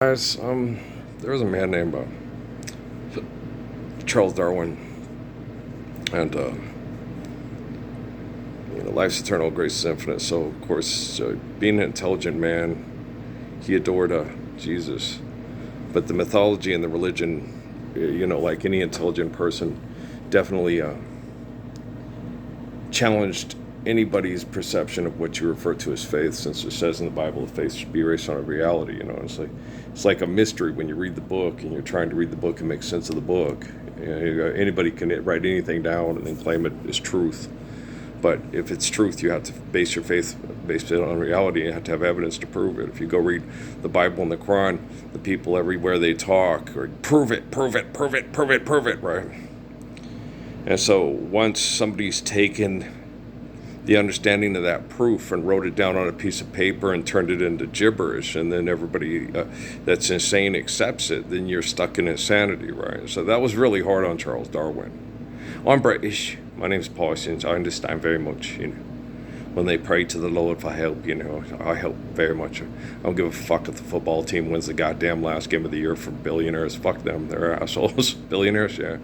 Guys, there was a man named Charles Darwin, and life's eternal, grace is infinite. So, of course, being an intelligent man, he adored Jesus. But the mythology and the religion, like any intelligent person, definitely challenged anybody's perception of what you refer to as faith, since it says in the Bible that faith should be based on a reality. It's like a mystery when you read the book and you're trying to read the book and make sense of the book. Anybody can write anything down and then claim it as truth. But if it's truth, you have to base your faith based it on reality. You have to have evidence to prove it. If you go read the Bible and the Quran, the people everywhere they talk or prove it, prove it, prove it, prove it, prove it, right? And so once somebody's taken the understanding of that proof and wrote it down on a piece of paper and turned it into gibberish, and then everybody that's insane accepts it, then you're stuck in insanity, right? So that was really hard on Charles Darwin. I'm British. My name's Parsons. I understand very much, when they pray to the Lord for help, I help very much. I don't give a fuck if the football team wins the goddamn last game of the year for billionaires. Fuck them. They're assholes. Billionaires, yeah.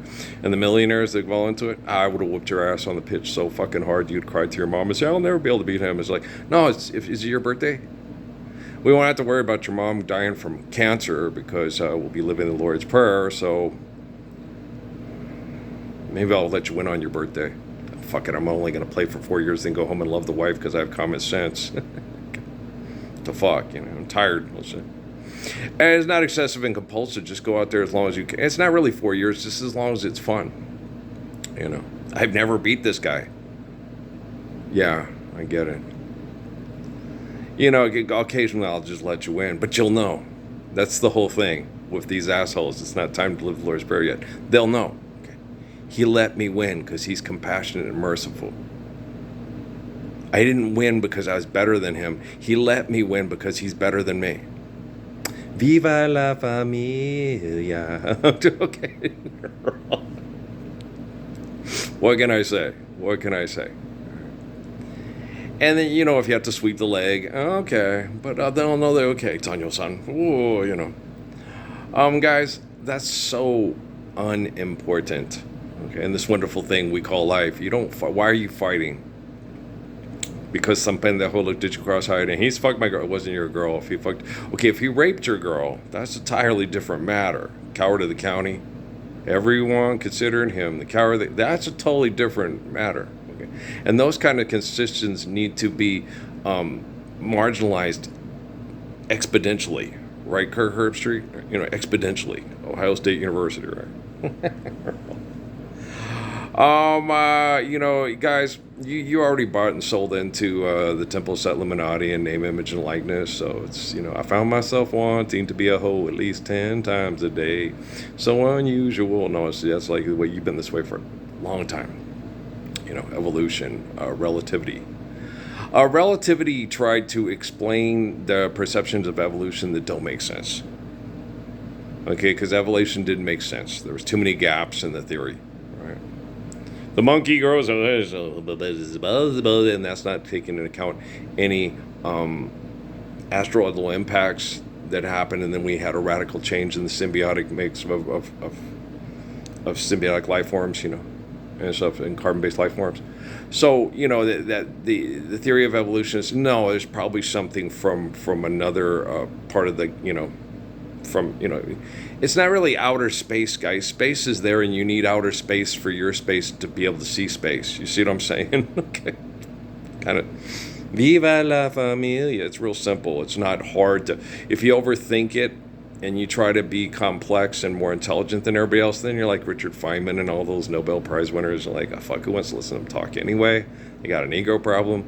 And the millionaires that go into it, I would have whooped your ass on the pitch so fucking hard you'd cry to your mom and say, I'll never be able to beat him. It's like, no, is it your birthday? We won't have to worry about your mom dying from cancer because we'll be living the Lord's Prayer, so maybe I'll let you win on your birthday. Fuck it, I'm only going to play for 4 years, then go home and love the wife because I have common sense. The fuck, I'm tired. Listen. And it's not excessive and compulsive. Just go out there as long as you can. It's not really 4 years, just as long as it's fun. I've never beat this guy. Yeah, I get it. Occasionally I'll just let you win, but you'll know. That's the whole thing with these assholes. It's not time to live the Lord's Prayer yet. They'll know. He let me win because he's compassionate and merciful. I didn't win because I was better than him. He let me win because he's better than me. Viva la familia. Okay. What can I say? What can I say? And then, if you have to sweep the leg, okay. But they'll know they're okay, Tanyo-san. Guys, that's so unimportant. Okay, and this wonderful thing we call life. You don't. Why are you fighting? Because some pendejo looked at you cross-eyed and he's fucked my girl. It wasn't your girl. If he raped your girl, that's an entirely different matter. Coward of the county. Everyone considering him the coward. That's a totally different matter. Okay, and those kind of constitutions need to be marginalized exponentially. Right, Kirk Herbstreit? Exponentially. Ohio State University, right? Guys, you already bought and sold into the Temple Set Illuminati and name, image, and likeness. So it's, I found myself wanting to be a hoe at least 10 times a day. So unusual. No, that's like the way you've been this way for a long time. Evolution, relativity. Relativity tried to explain the perceptions of evolution that don't make sense. Okay, because evolution didn't make sense. There was too many gaps in the theory. The monkey grows, and that's not taking into account any asteroidal impacts that happened, and then we had a radical change in the symbiotic mix of symbiotic life forms, and stuff, and carbon-based life forms. So, that the theory of evolution is no. There's probably something from another part of the it's not really outer space, guys. Space is there, and you need outer space for your space to be able to see space. You see what I'm saying? Okay. Kind of. Viva la familia. It's real simple. It's not hard to. If you overthink it and you try to be complex and more intelligent than everybody else, then you're like Richard Feynman and all those Nobel Prize winners. Like, oh, fuck, who wants to listen to them talk anyway? They got an ego problem.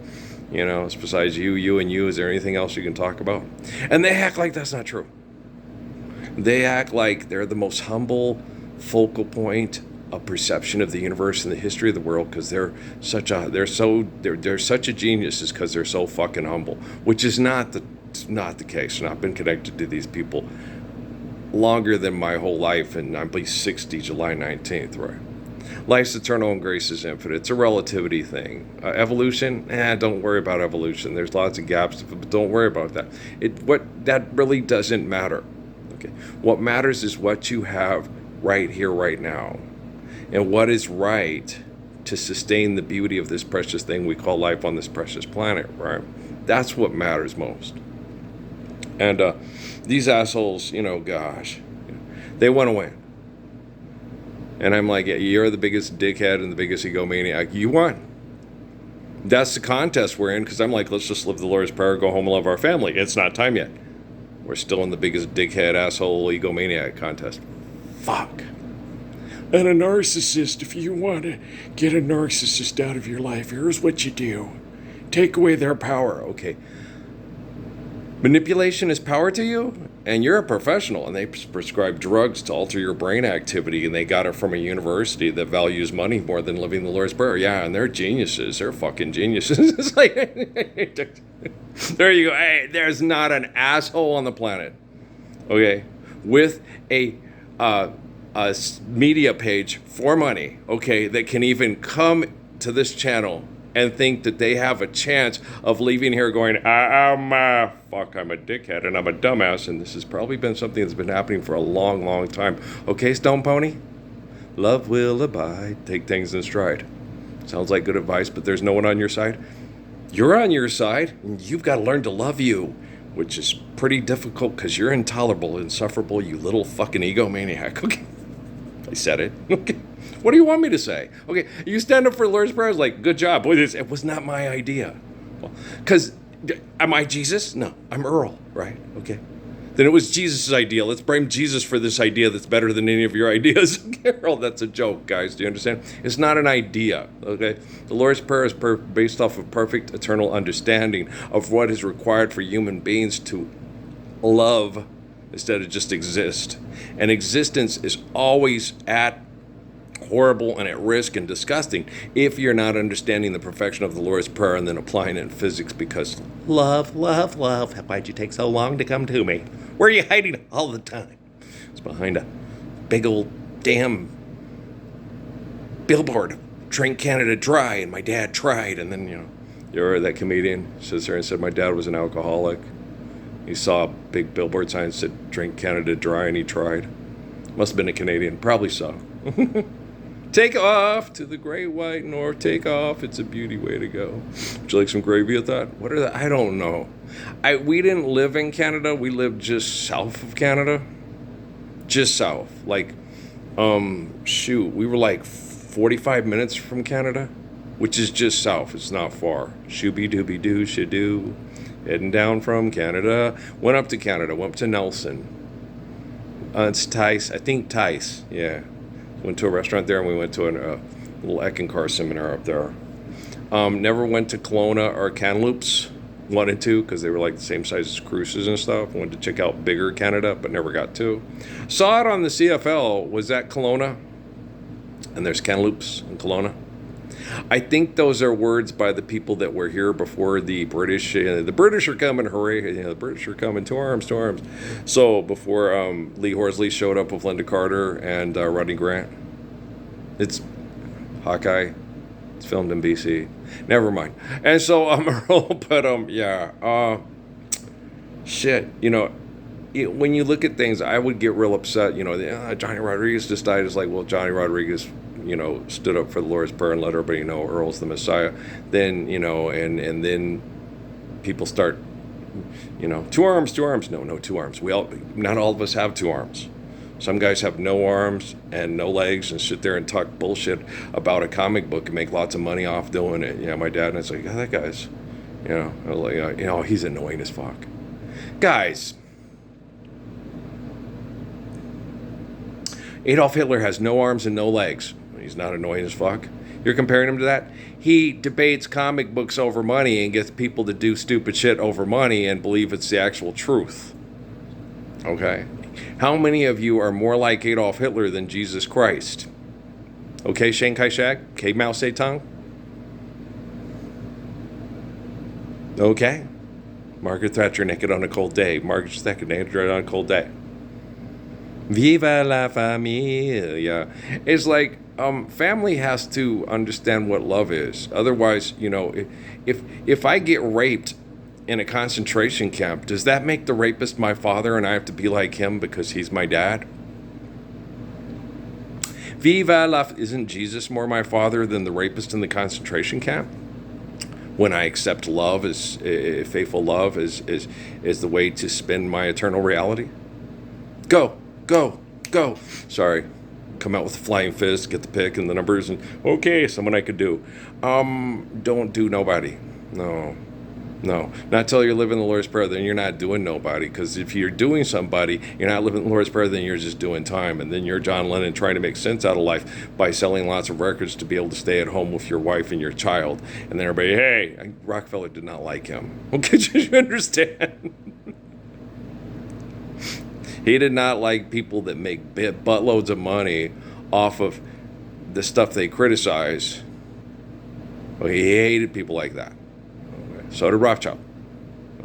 It's besides you, and you. Is there anything else you can talk about? And they act like that's not true. They act like they're the most humble focal point of perception of the universe and the history of the world because they're such a genius is because they're so fucking humble, which is not the case. And I've been connected to these people longer than my whole life, and I'll be 60 July 19th, right? Life's eternal and grace is infinite. It's a relativity thing. Evolution, don't worry about evolution. There's lots of gaps, but don't worry about that. That really doesn't matter. Okay. What matters is what you have right here, right now. And what is right to sustain the beauty of this precious thing we call life on this precious planet, right? That's what matters most. And these assholes, gosh, they want to win. And I'm like, yeah, you're the biggest dickhead and the biggest egomaniac. You won. That's the contest we're in, because I'm like, let's just live the Lord's Prayer, go home and love our family. It's not time yet. We're still in the biggest dickhead, asshole, egomaniac contest. Fuck. And a narcissist, if you want to get a narcissist out of your life, here's what you do. Take away their power. Okay. Manipulation is power to you, and you're a professional, and they prescribe drugs to alter your brain activity, and they got it from a university that values money more than living the Lord's Prayer. Yeah, and they're geniuses. They're fucking geniuses. It's like, there you go. Hey, there's not an asshole on the planet, okay, with a media page for money, okay, that can even come to this channel and think that they have a chance of leaving here going, I'm a dickhead and I'm a dumbass. And this has probably been something that's been happening for a long, long time. Okay, Stone Pony? Love will abide. Take things in stride. Sounds like good advice, but there's no one on your side. You're on your side, and you've got to learn to love you, which is pretty difficult because you're intolerable, insufferable, you little fucking egomaniac. Okay, I said it. Okay. What do you want me to say? Okay, you stand up for Lord's Prayer. I was like, good job. Boy, it was not my idea. Because, am I Jesus? No, I'm Earl, right? Okay. Then it was Jesus' idea. Let's blame Jesus for this idea that's better than any of your ideas. Earl, that's a joke, guys. Do you understand? It's not an idea, okay? The Lord's Prayer is based off of perfect, eternal understanding of what is required for human beings to love instead of just exist. And existence is always horrible and at risk and disgusting if you're not understanding the perfection of the Lord's Prayer and then applying it in physics, because love, why'd you take so long to come to me? Where are you hiding all the time? It's behind a big old damn billboard, drink Canada dry, and my dad tried. And then, you heard that comedian sits there and said my dad was an alcoholic. He saw a big billboard sign that said drink Canada dry, and he tried. Must have been a Canadian, probably so. Take off to the great white north. Take off. It's a beauty way to go. Would you like some gravy at that? What are that? I don't know. We didn't live in Canada. We lived just south of Canada. Just south. Like, we were like 45 minutes from Canada, which is just south. It's not far. Shooby-dooby-doo, shadoo. Heading down from Canada. Went up to Canada. Went up to Nelson. It's Tice. I think Tice. Yeah. Went to a restaurant there, and we went to a little Eckankar seminar up there. Never went to Kelowna or Kamloops. Wanted to, because they were like the same size as cruises and stuff. Wanted to check out bigger Canada, but never got to. Saw it on the CFL. Was that Kelowna? And there's Kamloops and Kelowna. I think those are words by the people that were here before the British. The British are coming, hooray! The British are coming. To arms, to arms. So before Lee Horsley showed up with Linda Carter and Rodney Grant, it's Hawkeye. It's filmed in BC. Never mind. And so Earl, but yeah. Shit. When you look at things, I would get real upset. Johnny Rodriguez just died. It's like, well, Johnny Rodriguez, stood up for the Lord's Prayer and let everybody know Earl's the Messiah. Then, and then people start, two arms. No, two arms. Not all of us have two arms. Some guys have no arms and no legs and sit there and talk bullshit about a comic book and make lots of money off doing it. My dad, and it's like, that guy's, he's annoying as fuck. Guys, Adolf Hitler has no arms and no legs. He's not annoying as fuck. You're comparing him to that? He debates comic books over money and gets people to do stupid shit over money and believe it's the actual truth. Okay? How many of you are more like Adolf Hitler than Jesus Christ? Okay, Chiang Kai-shek? Okay, Mao Zedong? Okay. Margaret Thatcher naked on a cold day. Margaret Thatcher naked on a cold day. Viva la familia. It's like, family has to understand what love is. Otherwise, if I get raped in a concentration camp, does that make the rapist my father and I have to be like him because he's my dad? Viva la... Isn't Jesus more my father than the rapist in the concentration camp? When I accept love as faithful love is the way to spend my eternal reality. Go, go, go. Sorry, come out with a flying fist, get the pick and the numbers, and okay, someone I could do. Don't do nobody. No. Not till you're living the Lord's Prayer, then you're not doing nobody. Because if you're doing somebody, you're not living the Lord's Prayer, then you're just doing time. And then you're John Lennon trying to make sense out of life by selling lots of records to be able to stay at home with your wife and your child. And then everybody, hey, Rockefeller did not like him. Okay, you understand? He did not like people that make buttloads of money off of the stuff they criticize. Well, he hated people like that. So did Rothschild.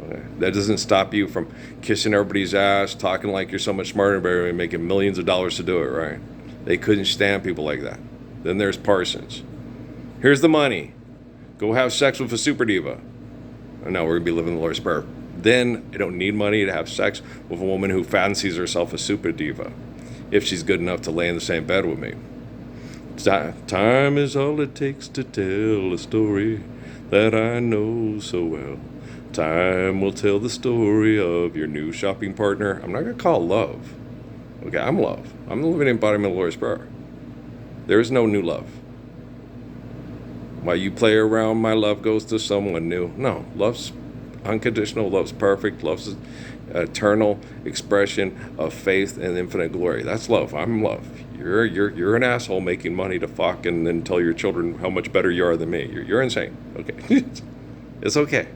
Okay. That doesn't stop you from kissing everybody's ass, talking like you're so much smarter than everybody, making millions of dollars to do it, right? They couldn't stand people like that. Then there's Parsons. Here's the money. Go have sex with a super diva. And now we're going to be living the Lord's Prayer. Then I don't need money to have sex with a woman who fancies herself a super diva if she's good enough to lay in the same bed with me. Time is all it takes to tell a story that I know so well. Time will tell the story of your new shopping partner. I'm not going to call it love. Okay, I'm love. I'm the living embodiment of the Lord's Prayer. There is no new love. While you play around, my love goes to someone new. No, love's unconditional, love's perfect, love's eternal expression of faith and infinite glory. That's love. I'm love. You're an asshole making money to fuck and then tell your children how much better you are than me. You're insane. Okay. It's okay.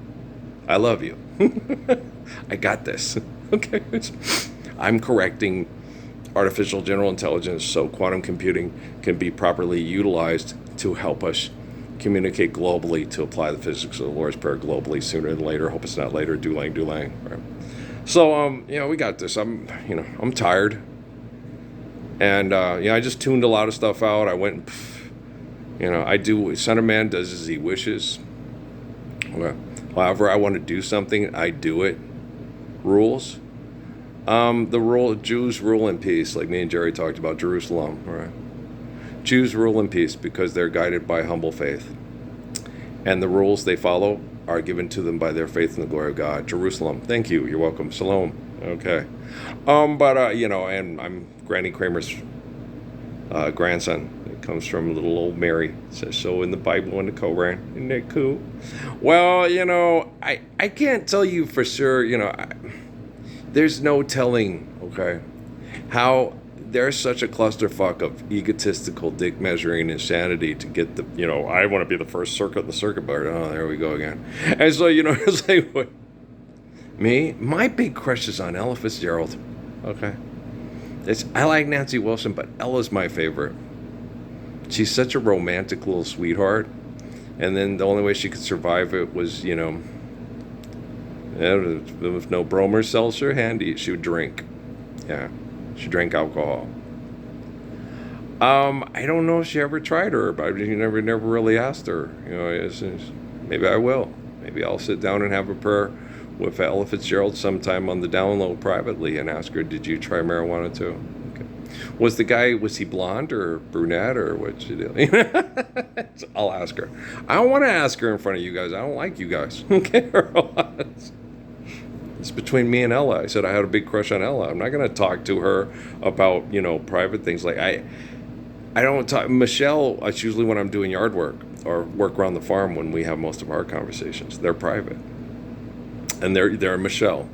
I love you. I got this. Okay. I'm correcting artificial general intelligence so quantum computing can be properly utilized to help us communicate globally, to apply the physics of the Lord's Prayer globally sooner than later. Hope it's not later. Do lang. Right? So, we got this. I'm tired. And, I just tuned a lot of stuff out. I went, I do, Son of Man does as he wishes. Okay. However I want to do something, I do it. Rules. Jews rule in peace, like me and Jerry talked about Jerusalem. All right. Jews rule in peace because they're guided by humble faith. And the rules they follow are given to them by their faith in the glory of God. Jerusalem. Thank you. You're welcome. Shalom. Okay. And I'm Granny Kramer's grandson. It comes from little old Mary. It says so in the Bible and the Koran. Isn't that cool? Well, I can't tell you for sure, there's no telling, okay, how there's such a clusterfuck of egotistical dick measuring insanity to get the, I want to be the first circuit in the circuit board. Oh, there we go again. And so, it's like, what? Me? My big crush is on Ella Fitzgerald. Okay. I like Nancy Wilson, but Ella's my favorite. She's such a romantic little sweetheart. And then the only way she could survive it was, if no bromer seltzer handy, she would drink. Yeah. She drank alcohol. I don't know if she ever tried her, but you never really asked her. Maybe I will. Maybe I'll sit down and have a prayer with Ella Fitzgerald sometime on the down low privately and ask her, did you try marijuana too? Okay. Was he blonde or brunette or what'd she do? I'll ask her. I don't want to ask her in front of you guys. I don't like you guys. Okay? It's between me and Ella. I said I had a big crush on Ella. I'm not going to talk to her about, private things. Like I don't talk. Michelle, it's usually when I'm doing yard work or work around the farm when we have most of our conversations. They're private. And they're Michelle.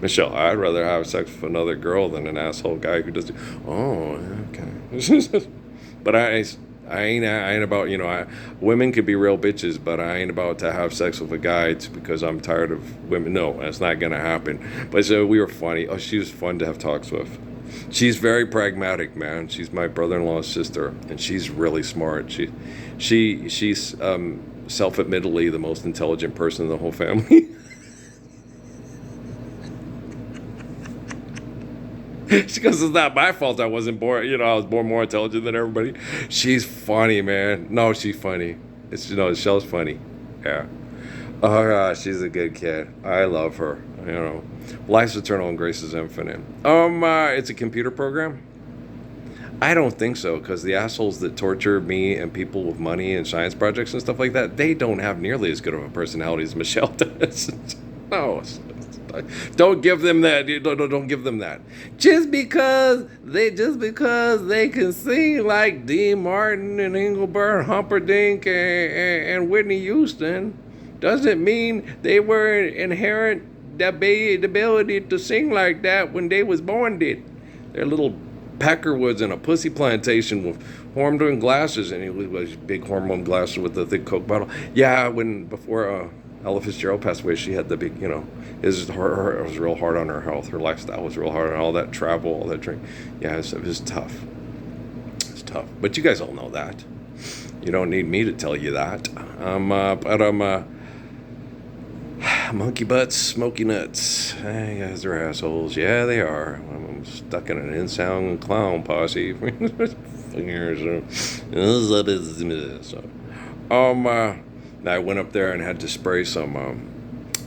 Michelle, I'd rather have sex with another girl than an asshole guy who does. Oh, okay. But I ain't about, women could be real bitches, but I ain't about to have sex with a guy because I'm tired of women. No, that's not going to happen. But so we were funny. Oh, she was fun to have talks with. She's very pragmatic, man. She's my brother-in-law's sister, and she's really smart. She's self-admittedly the most intelligent person in the whole family. She goes, it's not my fault I wasn't born, I was born more intelligent than everybody. She's funny, man. No, she's funny. It's Michelle's funny. Yeah. Oh gosh, she's a good kid. I love her. Life's eternal and grace is infinite. It's a computer program. I don't think so, because the assholes that torture me and people with money and science projects and stuff like that, they don't have nearly as good of a personality as Michelle does. No, don't give them that. Don't give them that. Just because they can sing like Dean Martin and Engelbert Humperdinck and Whitney Houston, doesn't mean they were inherent the ability to sing like that when they was born. They're little Peckerwoods in a pussy plantation with hormone glasses, and he was big hormone glasses with the thick Coke bottle. Yeah, before Ella Fitzgerald passed away, she had the big, it was real hard on her health. Her lifestyle was real hard on all that travel, all that drink. Yeah, it was tough. It's tough, but you guys all know that. You don't need me to tell you that. Monkey butts, smoky nuts. Hey, guys, they're assholes. Yeah, they are. I'm stuck in an in-sound clown posse. I went up there and had to spray some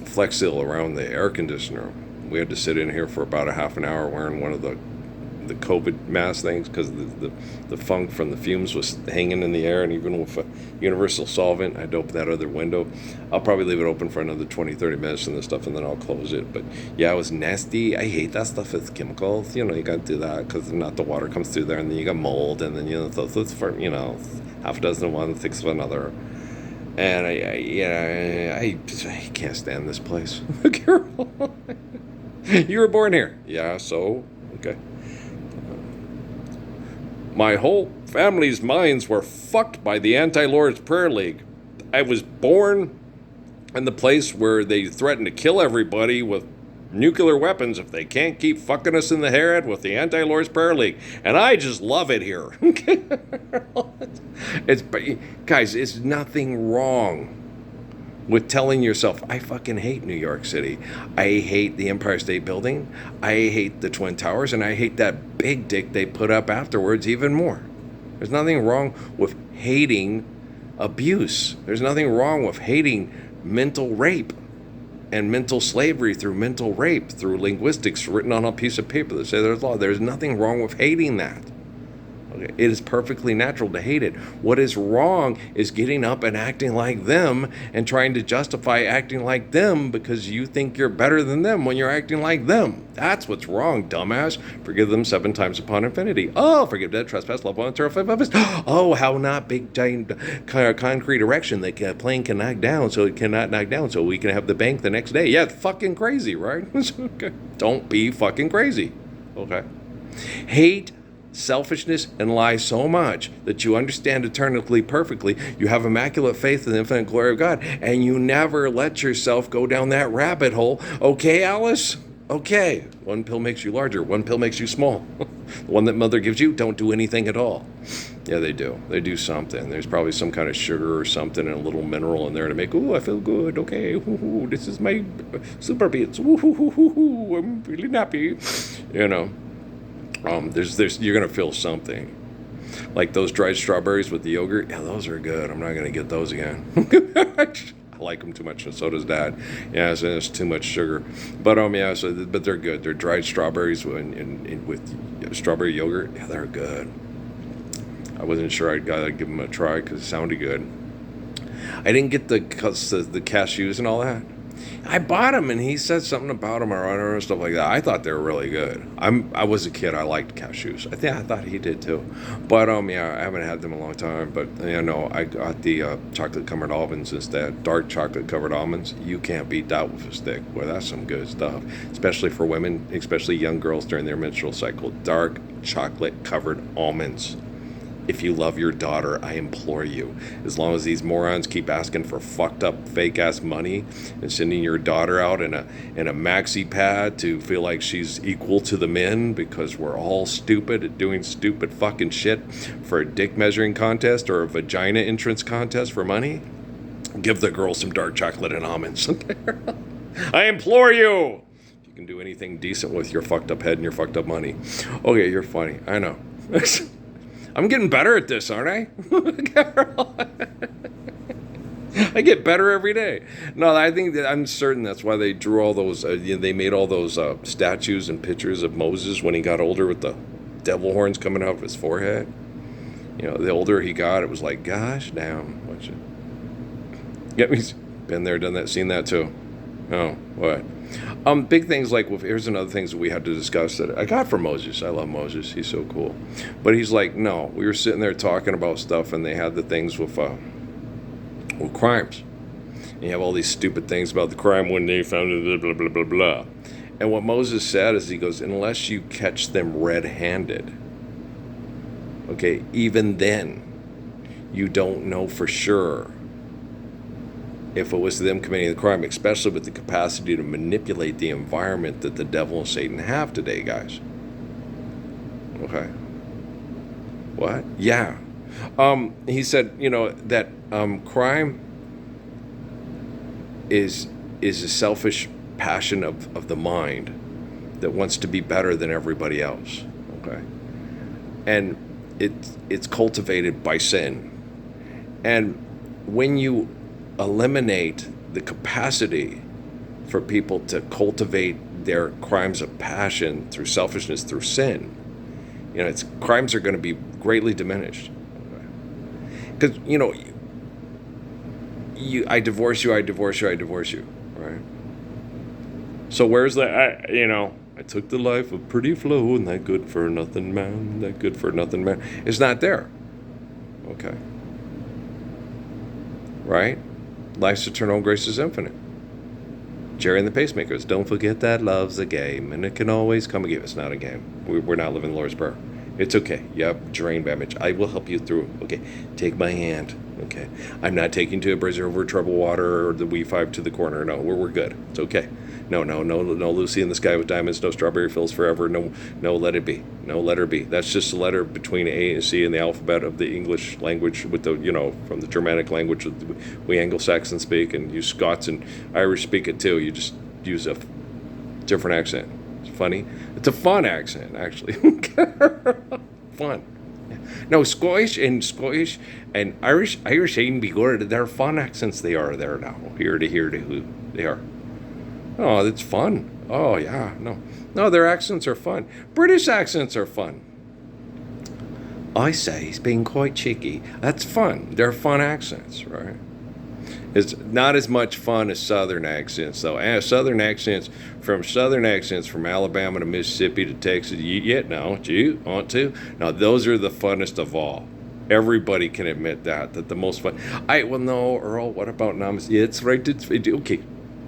Flex Seal around the air conditioner. We had to sit in here for about a half an hour wearing one of the COVID mask things because the funk from the fumes was hanging in the air, and even with a universal solvent, I'd open that other window. I'll probably leave it open for another 20-30 minutes and stuff, and then I'll close it. But yeah, it was nasty. I hate that stuff with chemicals. You got to do that because not the water comes through there, and then you got mold, and then so it's for half a dozen of one, six of another. And I can't stand this place. Carol, you were born here. Yeah, so okay. My whole family's minds were fucked by the Anti-Lord's Prayer League. I was born in the place where they threaten to kill everybody with nuclear weapons if they can't keep fucking us in the head with the Anti-Lord's Prayer League. And I just love it here. Guys, it's nothing wrong with telling yourself, I fucking hate New York City. I hate the Empire State Building. I hate the Twin Towers. And I hate that big dick they put up afterwards even more. There's nothing wrong with hating abuse. There's nothing wrong with hating mental rape and mental slavery through mental rape, through linguistics written on a piece of paper that say there's law. There's nothing wrong with hating that. Okay. It is perfectly natural to hate it. What is wrong is getting up and acting like them and trying to justify acting like them because you think you're better than them when you're acting like them. That's what's wrong, dumbass. Forgive them 7 times upon infinity. Oh, forgive dead, trespass, love one, terrify, purpose. Oh, how not big, giant, concrete erection that a plane can knock down so it cannot knock down so we can have the bank the next day. Yeah, it's fucking crazy, right? Okay. Don't be fucking crazy. Okay. Hate selfishness and lie so much that you understand eternally perfectly, you have immaculate faith in the infinite glory of God, and you never let yourself go down that rabbit hole. Okay, Alice? Okay. One pill makes you larger, one pill makes you small. The one that mother gives you, don't do anything at all. Yeah, they do. They do something. There's probably some kind of sugar or something and a little mineral in there to make, ooh, I feel good. Okay, ooh, this is my super beats. Ooh, I'm really happy. You're gonna feel something, like those dried strawberries with the yogurt. Yeah, those are good. I'm not gonna get those again. I like them too much, and so does Dad. Yeah, so it's too much sugar. But but they're good. They're dried strawberries with strawberry yogurt. Yeah, they're good. I wasn't sure I'd gotta give them a try because it sounded good. I didn't get the cashews and all that. I bought them, and he said something about them or stuff like that. I thought they were really good. I was a kid. I liked cashews. I thought he did too. But I haven't had them in a long time. But I got the chocolate covered almonds instead. Dark chocolate covered almonds. You can't beat that with a stick. Boy, that's some good stuff. Especially for women, especially young girls during their menstrual cycle. Dark chocolate covered almonds. If you love your daughter, I implore you, as long as these morons keep asking for fucked up fake ass money and sending your daughter out in a maxi pad to feel like she's equal to the men because we're all stupid at doing stupid fucking shit for a dick measuring contest or a vagina entrance contest for money, give the girl some dark chocolate and almonds. I implore you. If you can do anything decent with your fucked up head and your fucked up money. Okay, you're funny. I know. I'm getting better at this, aren't I? I get better every day. No, I think that I'm certain that's why they drew all those. They made all those statues and pictures of Moses when he got older with the devil horns coming out of his forehead. The older he got, it was like, gosh, damn, what you get me? Been there, done that, seen that too. Oh, what? Big things like, well, here's another things that we had to discuss that I got from Moses. I love Moses. He's so cool. But he's like, no, we were sitting there talking about stuff, and they had the things with crimes. And you have all these stupid things about the crime when they found it, blah, blah, blah, blah. And what Moses said is, he goes, unless you catch them red-handed, okay, even then, you don't know for sure if it was them committing the crime, especially with the capacity to manipulate the environment that the devil and Satan have today, guys. Okay. What? Yeah. He said, that crime is a selfish passion of the mind that wants to be better than everybody else. Okay. And it's cultivated by sin. And when you eliminate the capacity for people to cultivate their crimes of passion through selfishness, through sin, crimes are going to be greatly diminished. Because I divorce you, right? So where's that? I took the life of pretty Flo, and that good for nothing man, It's not there. Okay. Right? Life's eternal, grace is infinite. Jerry and the Pacemakers, don't forget that love's a game, and it can always come again. It's not a game. We're not living the Lord's Prayer. It's okay. You have drain damage. I will help you through. Okay, take my hand. Okay, I'm not taking to a brazier over troubled water or the We5 to the corner. No, we're good. It's okay. No, Lucy in the sky with diamonds, no strawberry fields forever. No, let it be. No, let her be. That's just a letter between A and C in the alphabet of the English language with the, from the Germanic language we Anglo-Saxons speak, and you Scots and Irish speak it too. You just use a different accent. It's funny. It's a fun accent, actually. Fun. No, Scottish and Irish ain't be good. They're fun accents they are there now. Here to who they are. Oh, it's fun. Oh, yeah. No, their accents are fun. British accents are fun. I say he's being quite cheeky. That's fun. They're fun accents, right? It's not as much fun as Southern accents, though. Southern accents from Alabama to Mississippi to Texas. Do you want to? Now, those are the funnest of all. Everybody can admit that the most fun. No, Earl, what about Namas? Yeah, it's right.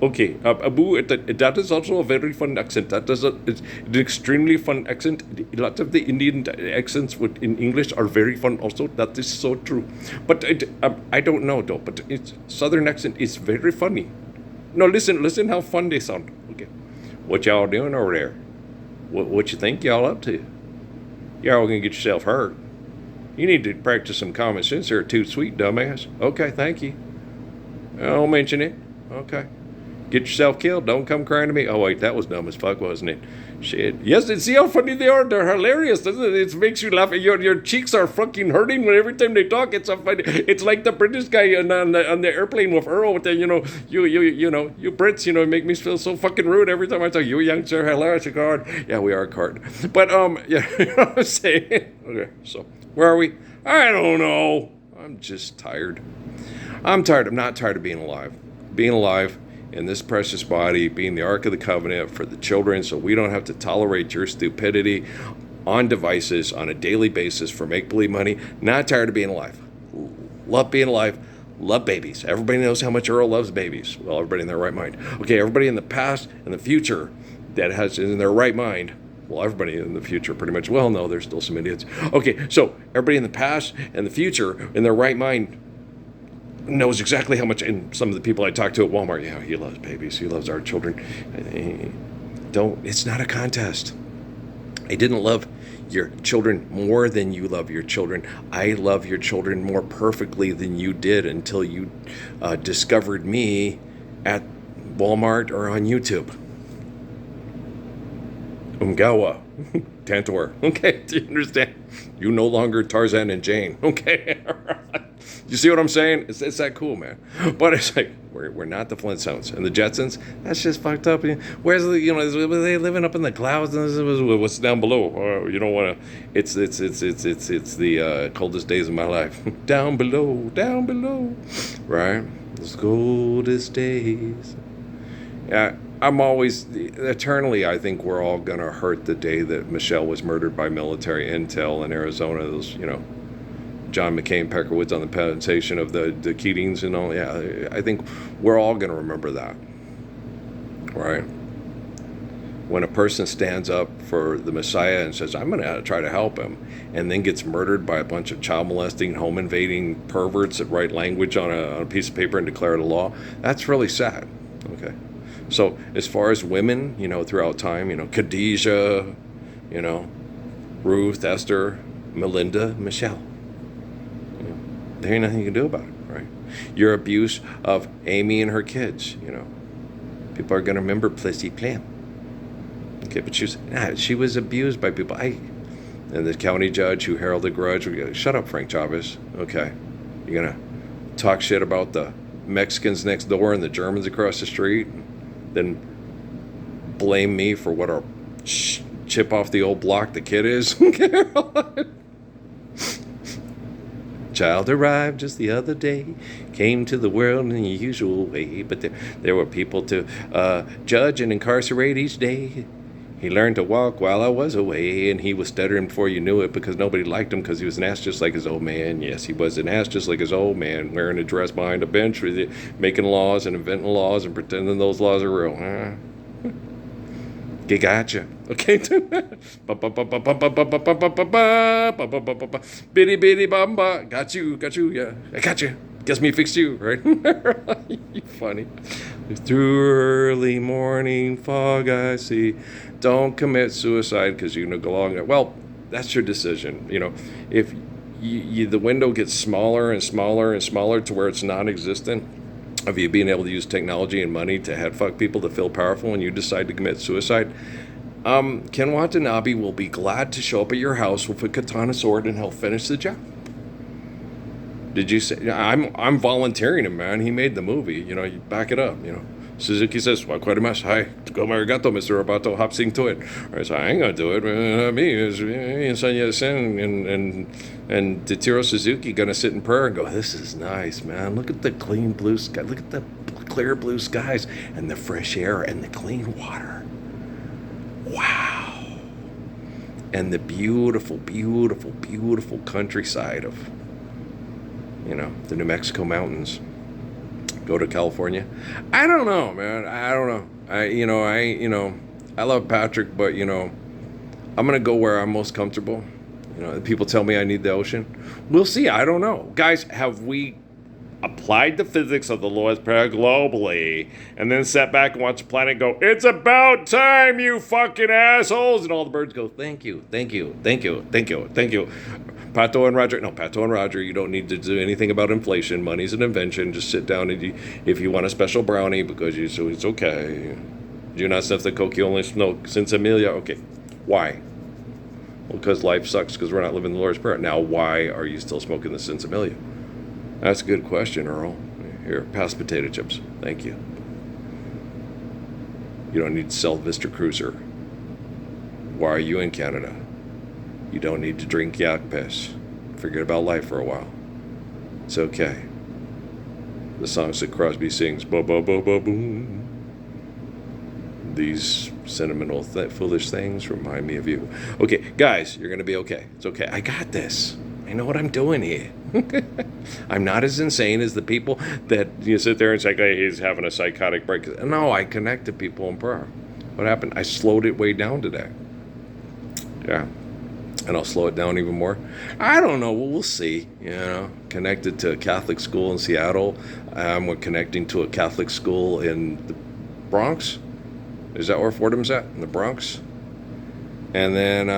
Okay, Abu, that is also a very fun accent. It's an extremely fun accent. Lots of the Indian accents in English are very fun also. That is so true. But I don't know, though. But Southern accent is very funny. No, listen how fun they sound. Okay, what y'all doing over there? What you think y'all up to? Y'all gonna get yourself hurt. You need to practice some common sense here, too, sweet dumbass. Okay, thank you. I'll mention it. Okay. Get yourself killed. Don't come crying to me. Oh, wait, that was dumb as fuck, wasn't it? Shit. Yes, see how funny they are? They're hilarious, doesn't it? It makes you laugh. Your cheeks are fucking hurting when every time they talk. It's so funny. It's like the British guy on the airplane with Earl with the, you Brits, make me feel so fucking rude every time I talk. You youngster, hilarious, card. Yeah, we are a card. But, yeah, you know what I'm saying? Okay, so, where are we? I don't know. I'm just tired. I'm tired. I'm not tired of being alive. Being alive in this precious body, being the Ark of the Covenant for the children, so we don't have to tolerate your stupidity on devices on a daily basis for make-believe money. Not tired of being alive. Love being alive. Love babies. Everybody knows how much Earl loves babies. Well, everybody in their right mind. Okay, everybody in the past and the future that has in their right mind. Well, everybody in the future pretty much. Well, no, there's still some idiots. Okay, so everybody in the past and the future in their right mind knows exactly how much, and some of the people I talk to at Walmart, yeah, he loves babies, he loves our children. It's not a contest. I didn't love your children more than you love your children. I love your children more perfectly than you did until you discovered me at Walmart or on YouTube. Umgawa. Tantor. Okay, do you understand? You no longer Tarzan and Jane. Okay. You see what I'm saying? It's that cool, man. But it's like we're not the Flintstones and the Jetsons. That's just fucked up. Where's the were they living up in the clouds? And what's down below? Oh, you don't want to. It's the coldest days of my life. Down below, right? Those coldest days. Yeah, I'm always eternally. I think we're all gonna hurt the day that Michelle was murdered by military intel in Arizona. Those, John McCain, Pecker Woods on the plantation of the Keatings and all. Yeah, I think we're all gonna remember that, right? When a person stands up for the Messiah and says, "I'm gonna try to help him," and then gets murdered by a bunch of child molesting, home invading perverts that write language on a piece of paper and declare it a law, that's really sad. Okay. So as far as women, throughout time, Khadijah, Ruth, Esther, Melinda, Michelle, there ain't nothing you can do about it, right? Your abuse of Amy and her kids, people are going to remember Plessy Plam. Okay, but she was abused by people. And the county judge who held a grudge, shut up, Frank Chavez. Okay, you're going to talk shit about the Mexicans next door and the Germans across the street, then blame me for what a chip off the old block the kid is. Child arrived just the other day, came to the world in the usual way, but there were people to judge and incarcerate each day. He learned to walk while I was away, and he was stuttering before you knew it because nobody liked him because he was an ass just like his old man. Yes, he was an ass just like his old man, wearing a dress behind a bench, making laws and inventing laws and pretending those laws are real. Gotcha. Okay. Bitty bitty bamba. Got you. Yeah, I got you. Guess me fixed you, right? You funny. Through early morning fog I see. Don't commit suicide because you're going to go along. Well, that's your decision. If the window gets smaller and smaller and smaller to where it's non-existent, of you being able to use technology and money to head fuck people to feel powerful and you decide to commit suicide, Ken Watanabe will be glad to show up at your house with a katana sword and he'll finish the job. Did you say? I'm volunteering him, man. He made the movie. You back it up. Suzuki says, "Wa querimasu. Hi, go arigato, Mr. Roboto. Hop sing to it." I said, "I ain't gonna do it. Me is Sonya Sen and Tetsuro Suzuki gonna sit in prayer and go, this is nice, man. Look at the clean blue sky. Look at the clear blue skies and the fresh air and the clean water. Wow. And the beautiful, beautiful, beautiful countryside of, the New Mexico mountains. Go to California. I don't know, man. I don't know. I love Patrick, but I'm gonna go where I'm most comfortable. People tell me I need the ocean. We'll see. I don't know, guys. Have we applied the physics of the lowest prayer globally, and then sat back and watch the planet go, "It's about time, you fucking assholes," and all the birds go, "Thank you, thank you, thank you, thank you, thank you." Pato and Roger, you don't need to do anything about inflation. Money's an invention. Just sit down and if you want a special brownie because it's okay. Do not sniff the coke, you only smoke since Amelia. Okay, why? Well, because life sucks because we're not living the Lord's Prayer. Now, why are you still smoking the Since Amelia? That's a good question, Earl. Here, pass potato chips. Thank you. You don't need to sell Vista Cruiser. Why are you in Canada? You don't need to drink yak piss. Forget about life for a while. It's okay. The songs that Crosby sings, ba ba ba ba boom. These sentimental, foolish things remind me of you. Okay, guys, you're gonna be okay. It's okay. I got this. I know what I'm doing here. I'm not as insane as the people that you sit there and say, "Hey, he's having a psychotic break." No, I connect to people in prayer. What happened? I slowed it way down today. Yeah. And I'll slow it down even more. I don't know. We'll see. Connected to a Catholic school in Seattle. We're connecting to a Catholic school in the Bronx. Is that where Fordham's at? In the Bronx? And then,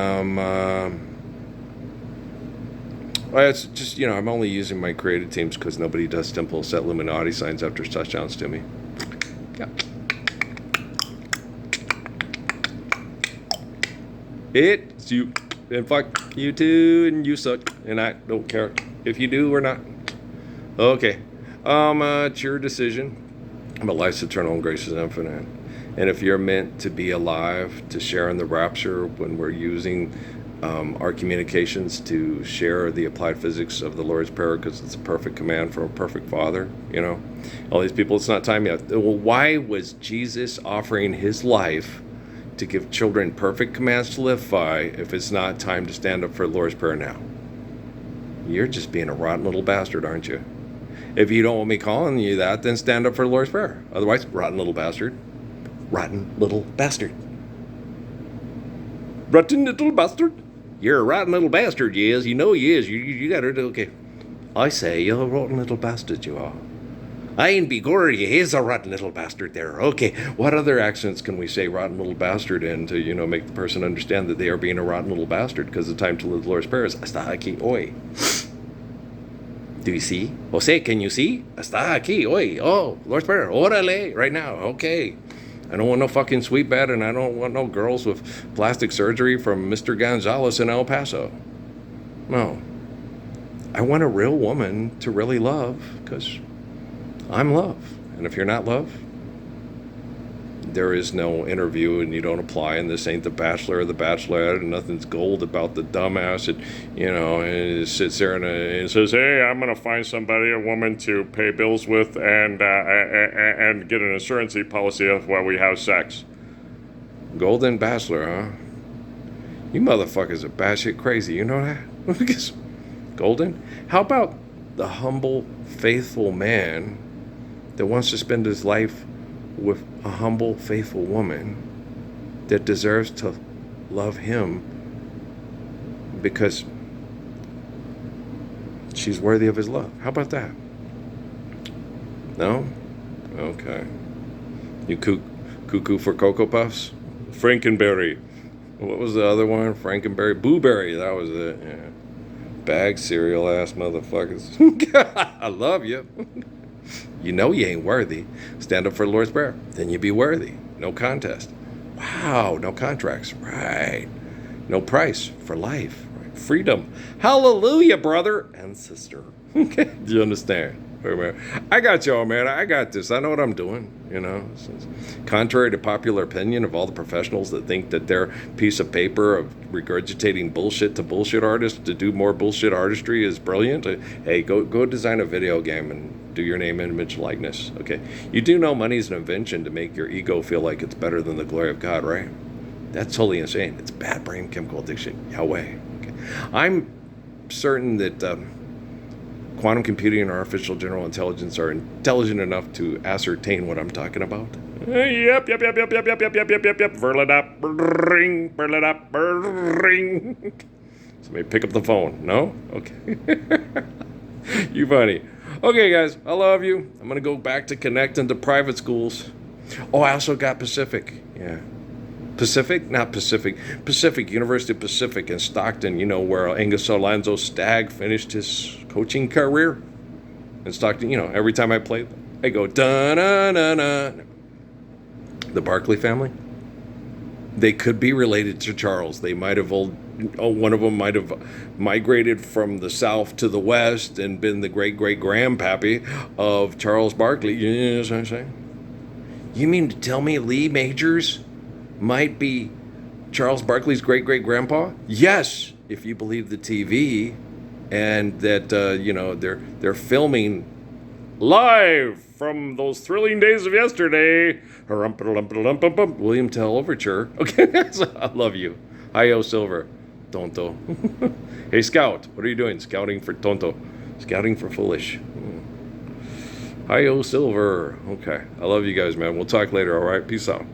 well, it's just, I'm only using my creative teams because nobody does temple set Illuminati signs after touchdowns to me. Yeah. It's you. And fuck you too, and you suck, and I don't care if you do or not. Okay. It's your decision. But life's eternal and grace is infinite. And if you're meant to be alive, to share in the rapture when we're using our communications to share the applied physics of the Lord's Prayer, because it's a perfect command from a perfect Father, you know, all these people, it's not time yet. Well, why was Jesus offering his life to give children perfect commands to live by if it's not time to stand up for the Lord's Prayer now? You're just being a rotten little bastard, aren't you? If you don't want me calling you that, then stand up for the Lord's Prayer. Otherwise, rotten little bastard. Rotten little bastard. Rotten little bastard. You're a rotten little bastard, you is. You know you is. You got to do okay. I say you're a rotten little bastard, you are. I ain't be gory, you is a rotten little bastard there. Okay, what other accents can we say rotten little bastard in to, you know, make the person understand that they are being a rotten little bastard? Because the time to live the Lord's Prayer is hasta aquí hoy. Do you see? Jose, can you see? Hasta aquí hoy. Oh, Lord's Prayer. Órale, right now. Okay. I don't want no fucking sweet bed, and I don't want no girls with plastic surgery from Mr. Gonzalez in El Paso. No. I want a real woman to really love, because I'm love. And if you're not love, there is no interview and you don't apply, and this ain't the Bachelor or the Bachelorette, and nothing's gold about the dumbass that, you know, and sits there and says, hey, I'm going to find somebody, a woman to pay bills with and get an insurance policy while we have sex. Golden Bachelor, huh? You motherfuckers are batshit crazy, you know that? Golden? How about the humble, faithful man that wants to spend his life with a humble, faithful woman that deserves to love him because she's worthy of his love? How about that? No? Okay. You cuckoo for Cocoa Puffs? Frankenberry. What was the other one? Frankenberry? Blueberry. That was it. Yeah. Bag cereal ass motherfuckers. I love you. You know you ain't worthy. Stand up for the Lord's Prayer. Then you be worthy. No contest. Wow, no contracts. Right. No price for life. Right. Freedom. Hallelujah, brother and sister. Okay. Do you understand? I got y'all, man. I got this. I know what I'm doing. You know, contrary to popular opinion of all the professionals that think that their piece of paper of regurgitating bullshit to bullshit artists to do more bullshit artistry is brilliant. Hey, go design a video game and do your name, image, likeness. Okay. You do know money's an invention to make your ego feel like it's better than the glory of God, right? That's totally insane. It's bad brain chemical addiction. Yahweh. Okay. I'm certain that quantum computing and artificial general intelligence are intelligent enough to ascertain what I'm talking about. Yep. Verled up, ring, verled up, ring. Somebody pick up the phone. No? Okay. You funny. Okay, guys, I love you. I'm going to go back to connecting to private schools. Oh, I also got Pacific. Yeah. Pacific? Not Pacific. Pacific, University of Pacific in Stockton, you know, where Angus Alonzo Stagg finished his coaching career. In Stockton, you know, every time I play, I go, da-na-na-na. The Barkley family? They could be related to Charles. They might have one of them might have migrated from the south to the west and been the great-great-grandpappy of Charles Barkley. You know what I'm saying? You mean to tell me Lee Majors might be Charles Barkley's great-great-grandpa? Yes, if you believe the TV and that, you know, they're filming live from those thrilling days of yesterday. William Tell Overture. Okay, so I love you. Hi-yo, Silver. Tonto. Hey, Scout, what are you doing? Scouting for Tonto. Scouting for Foolish. Hi-yo, Silver. Okay, I love you guys, man. We'll talk later, all right? Peace out.